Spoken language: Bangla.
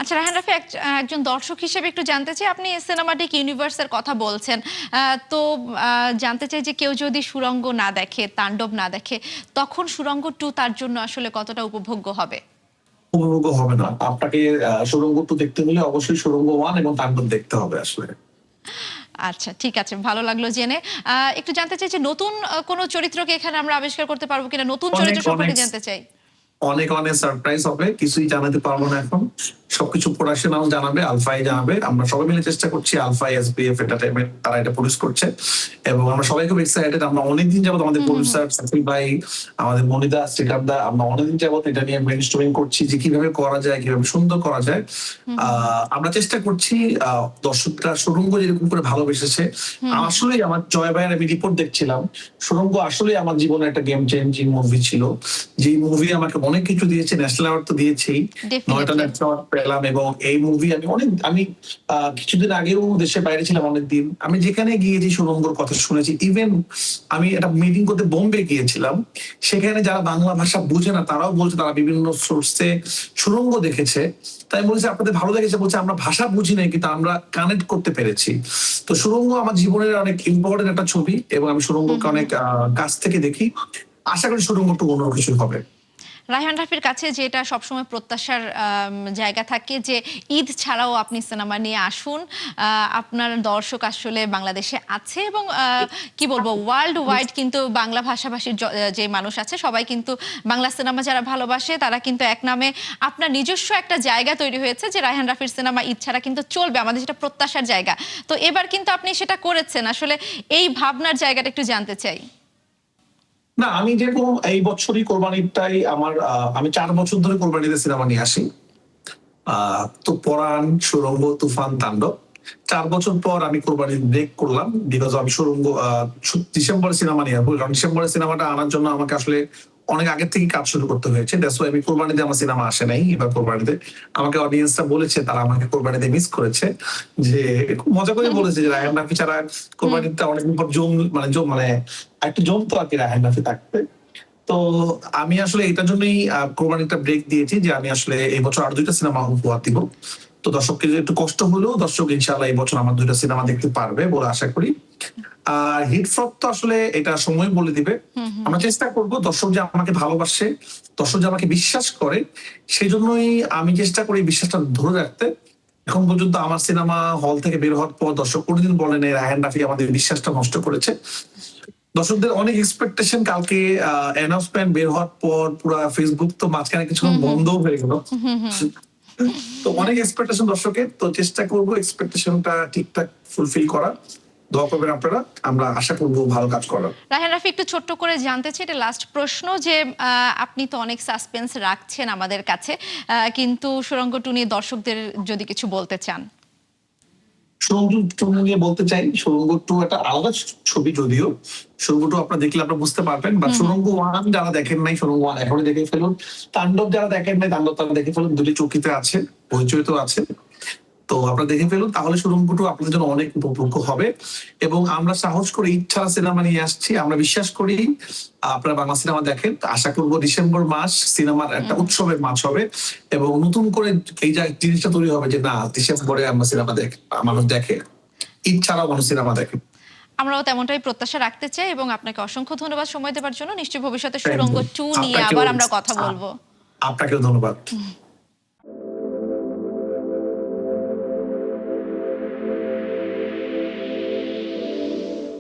আচ্ছা রায়হান রাফি, একজন দর্শক হিসেবে একটু জানতে চাই, আপনি সিনেমাটিক ইউনিভার্সের কথা বলছেন, তো জানতে চাই যে কেউ যদি সুড়ঙ্গ না দেখে, তাণ্ডব না দেখে, তখন সুড়ঙ্গ 2 তার জন্য আসলে কতটা উপভোগ্য হবে? উপভোগ্য হবে না। আপনাকে সুড়ঙ্গ 2 দেখতে হলে অবশ্যই সুড়ঙ্গ 1 এবং তাণ্ডব দেখতে হবে আসলে। আচ্ছা ঠিক আছে, ভালো লাগলো জেনে। একটু জানতে চাই যে নতুন কোনো চরিত্রকে এখানে আমরা আবিষ্কার করতে পারবো কিনা, নতুন অনেক চরিত্র অনেক সম্পর্কে জানতে চাই। অনেক অনেক সারপ্রাইজ হবে, কিছুই জানাতে পারবো না এখন। সবকিছু প্রোডাকশনাল জানাবে, আলফাই জানাবে। আমরা সবাই মিলে চেষ্টা করছি, আলফা এসবিএফ এন্টারটেইনমেন্ট তারা এটা প্রডিউস করছে এবং আমরা সবাই খুব এক্সাইটেড। আমরা অনেকদিন যাবত আমাদের প্রডিউসার সাকিব ভাই, আমাদের মনিদা, শ্রীকান্ত দা, আমরা অনেকদিন যাবত এটা নিয়ে ব্রেইনস্টর্মিং করছি যে কিভাবে করা যায়, কিভাবে সুন্দর করা যায়। আমরা চেষ্টা করছি দর্শকরা সুড়ঙ্গ যেরকম করে ভালোবেসেছে, আসলে আমার জয় ভাইয়ের আমি রিপোর্ট দেখছিলাম, সুড়ঙ্গ আসলে আমার জীবনে একটা গেম চেঞ্জিং মুভি ছিল। যে মুভি আমাকে অনেক কিছু দিয়েছে, ন্যাশনাল অ্যাওয়ার্ড তো দিয়েছেই, 9টা ন্যাশনাল অ্যাওয়ার্ড পেলাম। এবং এই মুভি আমি কিছুদিন আগেও দেশের বাইরে ছিলাম অনেকদিন, আমি যেখানে গিয়েছি সুড়ঙ্গর কথা শুনেছি। ইভেন আমি একটা মিটিং করতে বোম্বে গিয়েছিলাম, সেখানে যারা বাংলা ভাষা বুঝে না তারাও বলছে তারা বিভিন্ন সোর্সে সুড়ঙ্গ দেখেছে। তাই বলছে আপনাদের ভালো লেগেছে, বলছে আমরা ভাষা বুঝি নাই কিন্তু আমরা কানেক্ট করতে পেরেছি। তো সুড়ঙ্গ আমার জীবনের অনেক ইম্পর্টেন্ট একটা ছবি এবং আমি সুড়ঙ্গকে অনেক কাছ থেকে দেখি। আশা করি সুড়ঙ্গ একটু অন্য কিছু হবে। রায়হান রাফির কাছে যেটা সবসময় প্রত্যাশার জায়গা থাকে যে ঈদ ছাড়াও আপনি সিনেমা নিয়ে আসুন, আপনার দর্শক আসলে বাংলাদেশে আছে এবং কি বলবো ওয়ার্ল্ড ওয়াইড কিন্তু বাংলা ভাষাভাষীর যে মানুষ আছে সবাই কিন্তু বাংলা সিনেমা যারা ভালোবাসে তারা কিন্তু এক নামে আপনার নিজস্ব একটা জায়গা তৈরি হয়েছে যে রায়হান রাফির সিনেমা ঈদ ছাড়া কিন্তু চলবে, আমাদের যেটা প্রত্যাশার জায়গা। তো এবার কিন্তু আপনি সেটা করেছেন, আসলে এই ভাবনার জায়গাটা একটু জানতে চাই। না, আমি যেরকম এই বছরই কোরবানিটাই আমার আমি 4 বছর ধরে কোরবানিতে সিনেমা নিয়ে আসি। তো পরাণ, সুড়ঙ্গ, তুফান, তাণ্ডব 4 বছর পর আমি কোরবানি ব্রেক করলাম, বিকজ আমি সুড়ঙ্গ ডিসেম্বরে সিনেমা নিয়ে আসবো। কারণ ডিসেম্বরে সিনেমাটা আনার জন্য আমাকে আসলে অনেক আগের থেকে কাজ শুরু করতে হয়েছে। দ্যাটস ওয়াই আমি কোরবানিতে আমার সিনেমা আসে নাই। এবার কোরবানিতে আমাকে অডিয়েন্সটা বলেছে, তারা আমাকে কোরবানিতে মিস করেছে, যে খুব মজা করে বলেছে যে রায়হান রাফি ছাড়া কোরবানিতে অনেকদিন পর মানে একটু জমতো আর কি রায়হান রাফি থাকতে। তো আমি আসলে এটার জন্যই কোরবানিটা ব্রেক দিয়েছি, যে আমি আসলে এই বছর আর 2টা সিনেমা উপহার দিব। তো দর্শককে একটু কষ্ট হলেও দর্শক ইনশাআল্লাহ এই বছর আমার 2টা সিনেমা দেখতে পারবে বলে আশা করি। আর হিট ফ্লপ তো আসলে এটা সময় বলে দিবে। আমরা চেষ্টা করব দর্শক যে আমাকে ভালোবাসে, দর্শক যে আমাকে বিশ্বাস করে, সেই জন্যই আমি চেষ্টা করি বিশ্বাসটা ধরে রাখতে। এখন পর্যন্ত আমার সিনেমা হল থেকে বের হওয়ার পর দর্শক কোনোদিন বলেন রায়হান রাফি আমাদের বিশ্বাসটা নষ্ট করেছে। দর্শকদের অনেক এক্সপেকটেশন, কালকে অ্যানাউন্সমেন্ট বের হওয়ার পর পুরো ফেসবুক তো মাঝখানে কিছুক্ষণ বন্ধ হয়ে গেল। তো অনেক এক্সপেকটেশন দর্শকের, তো চেষ্টা করবো এক্সপেকটেশনটা ঠিকঠাক ফুলফিল করা। দোয়া করবেন আপনারা, আমরা আশা করবো ভালো কাজ করার। রায়হান রাফি, একটু ছোট্ট করে জানতে চাই, এটা লাস্ট প্রশ্ন, যে আপনি তো অনেক সাসপেন্স রাখছেন আমাদের কাছে, কিন্তু সুড়ঙ্গ 2 নিয়ে দর্শকদের যদি কিছু বলতে চান। সুড়ঙ্গ 2 নিয়ে বলতে চাই, সুড়ঙ্গ 2 একটা আলাদা ছবি, যদিও সুড়ঙ্গ 2 আপনারা দেখলে আপনারা বুঝতে পারবেন। বা সুড়ঙ্গ 1 যারা দেখেন নাই, সুড়ঙ্গ 1 এখনই দেখে ফেলুন। তাণ্ডব যারা দেখেন নাই, তাণ্ডব তারা দেখে ফেলুন, 2টি চৌকিতে আছে, পরিচয় তো আছে। তো আপনারা দেখে ফেলুন, তাহলে সুড়ঙ্গ 2 আপনাদের জন্য অনেক উপভোগ্য হবে। এবং আমরা সাহস করে ইচ্ছা সিনেমা নিয়ে আসছি, আমরা বিশ্বাস করি আপনারা বাংলা সিনেমা দেখেন। আশা করবো ডিসেম্বর মাস সিনেমার একটা উৎসবের মাস হবে এবং নতুন করে এই জিনিসটা তৈরি হবে যে না, ডিসেম্বরে আমরা সিনেমা মানুষ দেখে, ঈদ ছাড়াও মানুষ সিনেমা দেখে। আমরাও তেমনটাই প্রত্যাশা রাখতে চাই এবং আপনাকে অসংখ্য ধন্যবাদ সময় দেওয়ার জন্য। নিশ্চয়ই ভবিষ্যতে সুড়ঙ্গ 2 নিয়ে আবার আমরা কথা বলবো। আপনাকেও ধন্যবাদ।